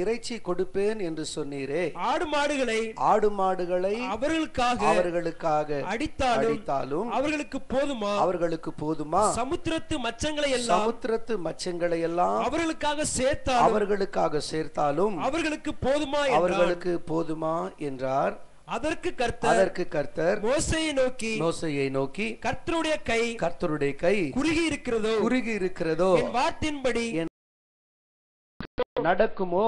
இறைச்சி கொடுப்பேன் என்று சொன்னீரே, ஆடு மாடுகளை அவர்களுக்காக அடித்தாலும் அவர்களுக்கு போதுமா? சமுத்திரத்து மச்சங்களை எல்லாம் அவர்களுக்காக சேர்த்தாலும் அவர்களுக்கு போதுமா என்றார். அதற்கு கர்த்தர் மோசேயை நோக்கி கர்த்தருடைய கை குறுகி இருக்கிறதோ என் வார்த்தையின்படி நடக்குமோ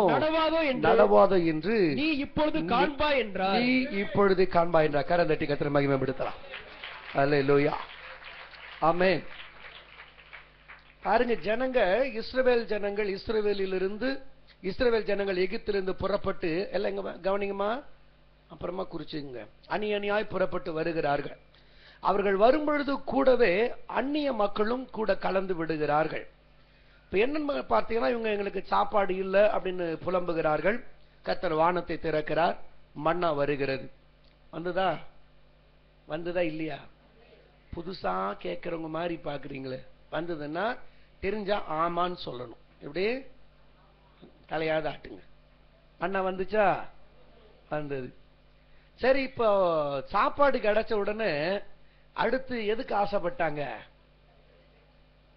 நடவாதோ என்று நீ இப்பொழுது காண்பாய் என்றார். கரந்தட்டி கர்த்தரை மகிமைப்படுத்தலாம். அல்லேலூயா, ஆமென். பாருங்க, ஜனங்க இஸ்ரவேல் ஜனங்கள் எகிப்திலிருந்து புறப்பட்டு எல்லாம் கவனிங்கம்மா, அப்புறமா குறிச்சுங்க, அணியாய் புறப்பட்டு வருகிறார்கள். அவர்கள் வரும்பொழுது கூடவே அந்நிய மக்களும் கூட கலந்து விடுகிறார்கள். இப்ப என்ன பார்த்தீங்கன்னா, இவங்க எங்களுக்கு சாப்பாடு இல்லை அப்படின்னு புலம்புகிறார்கள். கர்த்தர் வானத்தை திறக்கிறார், மன்னா வருகிறது. வந்ததா இல்லையா? புதுசா கேட்கறவங்க மாதிரி பாக்குறீங்களே. வந்ததுன்னா தெரிஞ்சா ஆமான்னு சொல்லணும். எப்படி தலையாத ஆட்டுங்க. மன்னா வந்துச்சா? வந்தது. சரி, இப்போ சாப்பாடு கிடைச்ச உடனே அடுத்து எதுக்கு ஆசைப்பட்டாங்க?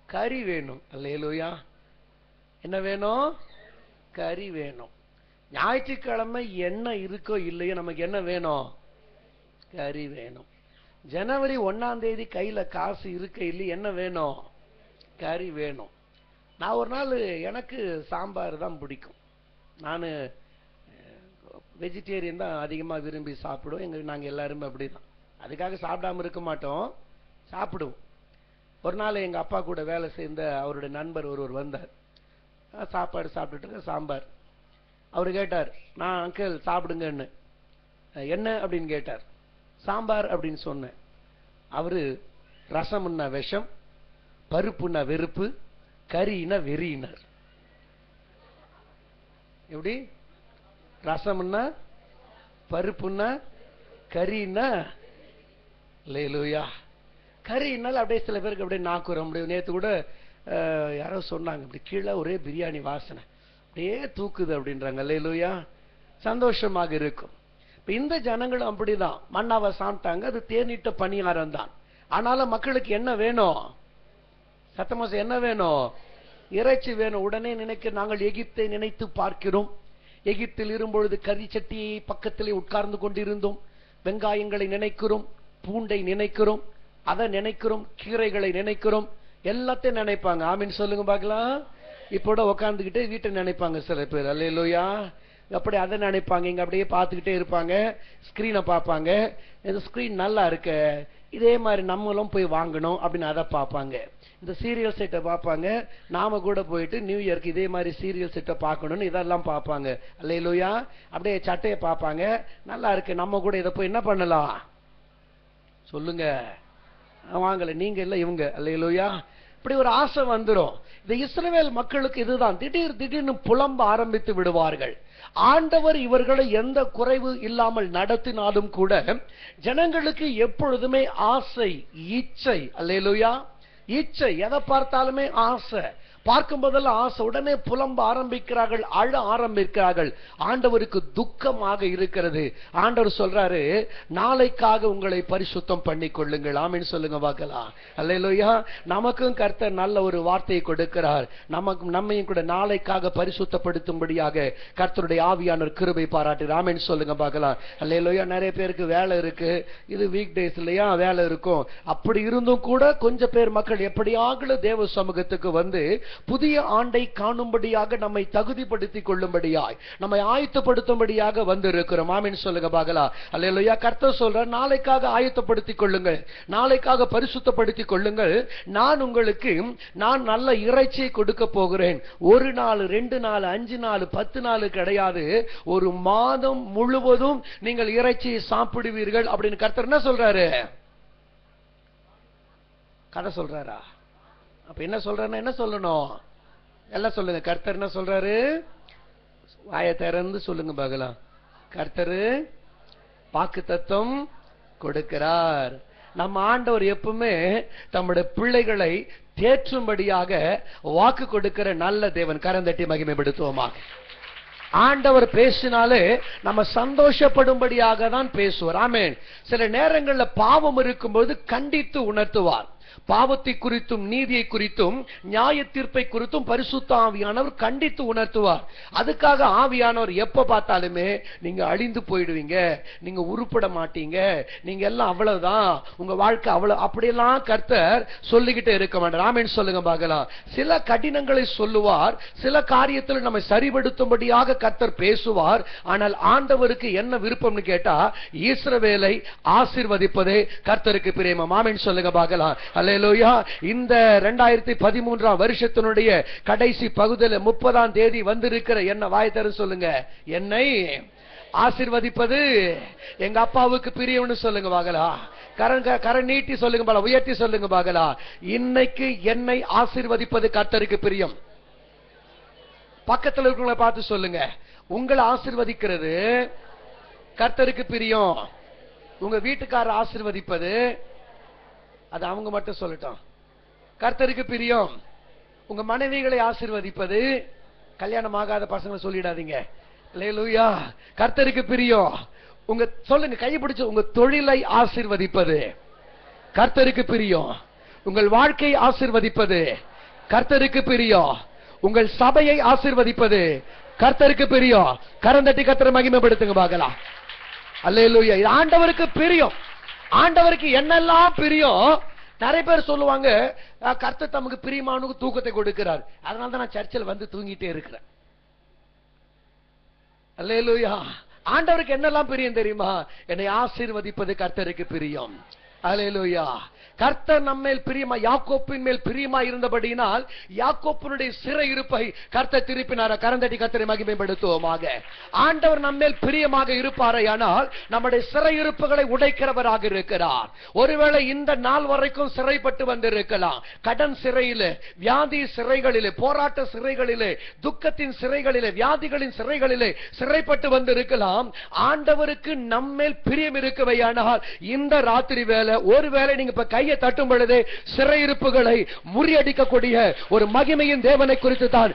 கறி வேணும். அல்லேலூயா. என்ன வேணும்? கறி வேணும். ஞாயிற்றுக்கிழமை என்ன இருக்கோ இல்லையோ, நமக்கு என்ன வேணும்? கறி வேணும். ஜனவரி 1ஆம் தேதி கையில காசு இருக்க இல்லையே, என்ன வேணும்? கறி வேணும். நான் ஒரு நாள், எனக்கு சாம்பார் தான் பிடிக்கும். நான் வெஜிடேரியன் தான் அதிகமாக விரும்பி சாப்பிடுவோம். நாங்கள் எல்லாருமே அப்படிதான். அதுக்காக சாப்பிடாம இருக்க மாட்டோம், சாப்பிடுவோம். ஒரு நாள் எங்கள் அப்பா கூட வேலை செய்த அவருடைய நண்பர் ஒருவர் வந்தார். சாப்பாடு சாப்பிட்டுட்டு சாம்பார். அவர் கேட்டார், நான் அங்கிள் சாப்பிடுங்கன்னு. என்ன அப்படின்னு கேட்டார். சாம்பார் அப்படின்னு சொன்னேன். அவரு ரசம்னா விஷம், பருப்புன்னா வெறுப்பு, கறினா வெறியினார். எப்படி? ரசம்னா, பருப்புன்னா, கறின்னா அல்லேலூயா. கறினால அப்படியே சில பேருக்கு அப்படியே நாக்கு வர முடியும். நேற்று கூட யாரோ சொன்னாங்க, அப்படி கீழே ஒரே பிரியாணி வாசனை அப்படியே தூக்குது அப்படின்றாங்க. அல்லேலூயா. சந்தோஷமாக இருக்கும். இப்ப இந்த ஜனங்களும் அப்படிதான். மன்னாவை சாப்பிட்டாங்க, அது தேனிட்ட பணியாரம் தான். ஆனாலும் மக்களுக்கு என்ன வேணும்? சத்தமா என்ன வேணும்? இறைச்சி வேணும். உடனே நாங்கள் எகிப்தை நினைத்து பார்க்கிறோம். எகிப்தில் இரும்பொழுது கறி சட்டியை பக்கத்திலே உட்கார்ந்து கொண்டிருந்தோம். வெங்காயங்களை நினைக்கிறோம், பூண்டை நினைக்கிறோம், அதை நினைக்கிறோம், கீரைகளை நினைக்கிறோம், எல்லாத்தையும் நினைப்பாங்க. ஆமீன் சொல்லுங்க பார்க்கலாம். இப்போட உட்கார்ந்துகிட்டே வீட்டை நினைப்பாங்க சில பேர். அல்லேலூயா. அப்படி அதை நினைப்பாங்க. இங்க அப்படியே பார்த்துக்கிட்டே இருப்பாங்க, ஸ்கிரீனை பார்ப்பாங்க. இந்த ஸ்கிரீன் நல்லா இருக்கு, இதே மாதிரி நம்மளும் போய் வாங்கணும் அப்படின்னு அதை பார்ப்பாங்க. இந்த சீரியல் செட்டை பார்ப்பாங்க. நாம கூட போயிட்டு நியூ இயர்க்கு இதே மாதிரி சீரியல் செட்டை பார்க்கணும்னு இதெல்லாம் பார்ப்பாங்க. அல்லேலூயா. அப்படியே சட்டையை பார்ப்பாங்க, நல்லா இருக்கு, நம்ம கூட இதை போய் என்ன பண்ணலாம் சொல்லுங்க, வாங்கல, நீங்க இல்ல இவங்க. அல்லேலூயா. இப்படி ஒரு ஆசை வந்துடும். இந்த இஸ்ரவேல் மக்களுக்கு இதுதான். திடீர்னு புலம்ப ஆரம்பித்து விடுவார்கள். ஆண்டவர் இவர்களை எந்த குறைவு இல்லாமல் நடத்தினாலும் கூட ஜனங்களுக்கு எப்பொழுதுமே ஆசை, இச்சை. அல்லேலூயா. இச்சை, எதை பார்த்தாலுமே ஆசை. பார்க்கும் போதெல்லாம் ஆசை. உடனே புலம்ப ஆரம்பிக்கிறார்கள், அழ ஆரம்பிக்கிறார்கள். ஆண்டவருக்கு துக்கமாக இருக்கிறது. ஆண்டவர் சொல்றாரு, நாளைக்காக உங்களை பரிசுத்தம் பண்ணிக் கொள்ளுங்கள். ஆமீன் சொல்லுங்க பார்க்கலாம். அல்லேலூயா. நமக்கும் கர்த்தர் நல்ல ஒரு வார்த்தையை கொடுக்கிறார். நம்மையும் கூட நாளைக்காக பரிசுத்தப்படுத்தும்படியாக கர்த்தருடைய ஆவியானவர் கிருபை பாராட்டு. ஆமீன் சொல்லுங்க பார்க்கலாம். அல்லேலூயா. நிறைய பேருக்கு வேலை இருக்கு, இது வீக் டேஸ் இல்லையா, வேலை இருக்கும். அப்படி இருந்தும் கூட கொஞ்சம் பேர் மக்கள் எப்படியாக தேவ சமூகத்துக்கு வந்து புதிய ஆண்டை காணும்படியாக நம்மை தகுதிப்படுத்திக் கொள்ளும்படியாய், நம்மை ஆயத்தப்படுத்தும்படியாக வந்து இருக்கிறோம். ஆமீன் சொல்லுங்க பார்க்கலாம். அல்லேலூயா. கர்த்தர் சொல்ற, நாளைக்காக ஆயத்தப்படுத்திக் கொள்ளுங்கள், நாளைக்காக பரிசுத்தப்படுத்திக் கொள்ளுங்கள். நான் நல்ல இறைச்சியை கொடுக்க போகிறேன். 1 நாள், 2 நாள், 5 நாள், 10 நாள் கிடையாது, ஒரு மாதம் முழுவதும் நீங்கள் இறைச்சியை சாப்பிடுவீர்கள் அப்படின்னு கர்த்தர் என்ன சொல்றாரு? கதை சொல்றாரா? அப்ப என்ன சொல்றாருன்னா என்ன சொல்லணும்? எல்லாம் சொல்லுங்க. கர்த்தர் என்ன சொல்றாரு? வாயை திறந்து சொல்லுங்க பார்க்கலாம். கர்த்தர் வாக்குத்தத்தம் கொடுக்கிறார். நம்ம ஆண்டவர் எப்பவுமே தம்முடைய பிள்ளைகளை தேற்றும்படியாக வாக்கு கொடுக்கிற நல்ல தேவன். கரந்தட்டி மகிமைப்படுத்துவோமாக. ஆண்டவர் பேசினாலே நம்ம சந்தோஷப்படும்படியாக தான் பேசுவார். ஆமென். சில நேரங்களில் பாவம் இருக்கும்போது கண்டித்து உணர்த்துவார். பாவத்தை குறித்தும் நீதியை குறித்தும் நியாய தீர்ப்பை குறித்தும் பரிசுத்த ஆவியானவர் கண்டித்து உணர்த்துவார். அதுக்காக ஆவியானவர் எப்ப பார்த்தாலுமே நீங்க அழிந்து போயிடுவீங்க, நீங்க உருப்பட மாட்டீங்க, நீங்க எல்லாம் அவ்வளவுதான், உங்க வாழ்க்கை அவ்வளவு, அப்படியெல்லாம் கர்த்தர் சொல்லிக்கிட்டே இருக்க மாட்டார். ஆமென் சொல்லுங்க பார்க்கலாம். சில கடினங்களை சொல்லுவார், சில காரியத்தில் நம்ம சரிபடுத்தும்படியாக கர்த்தர் பேசுவார். ஆனால் ஆண்டவருக்கு என்ன விருப்பம்னு கேட்டா இஸ்ரவேலை ஆசீர்வதிப்பதே கர்த்தருக்கு பிரியமாம். ஆமென் சொல்லுங்க பார்க்கலாம். அல்லேலூயா. இந்த 2013 வருஷத்தினுடைய கடைசி பகுதியில் 30ஆம் தேதி வந்திருக்கிற என்ன வாய் தர சொல்லுங்க, என்னை ஆசீர்வதிப்பது எங்க அப்பாவுக்கு பிரியம்னு சொல்லுங்க பாகலா. கரண் நீட்டி சொல்லுங்க பால, உயர்த்தி சொல்லுங்க பாகலா. இன்னைக்கு என்னை ஆசீர்வதிப்பது கர்த்தருக்கு பிரியம். பக்கத்தில் இருக்கிறவங்களை பார்த்து சொல்லுங்க, உங்களை ஆசீர்வதிக்கிறது கர்த்தருக்கு பிரியம். உங்க வீட்டுக்காரர் ஆசீர்வதிப்பது அது அவங்க மட்டும் சொல்லட்டும், கர்த்தருக்கு பிரியம். உங்க மனைவிகளை ஆசீர்வதிப்பது, கல்யாணம் ஆகாத பசங்களை சொல்லிடாதீங்க, அல்லேலூயா, கர்த்தருக்கு பிரியம். உங்க சொல்லுங்க, கை பிடிச்சு, உங்க தொழிலை ஆசீர்வதிப்பது கர்த்தருக்கு பிரியம். உங்கள் வாழ்க்கையை ஆசீர்வதிப்பது கர்த்தருக்கு பிரியம். உங்கள் சபையை ஆசீர்வதிப்பது கர்த்தருக்கு பிரியம். கரந்தட்டி கர்த்தரை மகிமைப்படுத்துங்க பார்க்கலாம். அல்லேலூயா. இது ஆண்டவருக்கு பிரியம். ஆண்டவருக்கு என்னெல்லாம் பிரியம். நிறைய பேர் சொல்லுவாங்க, கர்த்தர் தமக்கு பிரியமானவனுக்கு தூக்கத்தை கொடுக்கிறார், அதனால தான் நான் சர்ச்சில் வந்து தூங்கிட்டே இருக்கிறேன். அல்லேலூயா. ஆண்டவருக்கு என்னெல்லாம் பிரியம் தெரியுமா? என்னை ஆசீர்வதிப்பது கர்த்தருக்கு பிரியம். அல்லேலூயா. கர்த்தர் நம்மேல் பிரியமா, யாக்கோப்பின் மேல் பிரியமா இருந்தபடியினால் யாக்கோப்பினுடைய சிறை இருப்பை கர்த்தர் திருப்பினார். கரந்தடி கர்த்தரை மகிமைப்படுத்துவோமாக. ஆண்டவர் நம்மேல் பிரியமாக இருப்பாரையானால் நம்முடைய சிறை இருப்புகளை உடைக்கிறவராக இருக்கிறார். ஒருவேளை இந்த நாள் வரைக்கும் சிறைப்பட்டு வந்திருக்கலாம், கடன் சிறையிலே, வியாதி சிறைகளிலே, போராட்ட சிறைகளிலே, துக்கத்தின் சிறைகளிலே, வியாதிகளின் சிறைகளிலே சிறைப்பட்டு வந்திருக்கலாம். ஆண்டவருக்கு நம்மேல் பிரியம் இருக்கவையானால் இந்த ராத்திரி வேளை ஒருவேளை நீங்க இப்ப கையை தட்டும் பொழுது சிறையிருப்புகளை முறியடிக்கக்கூடிய ஒரு மகிமையின் தேவனை குறித்து தான்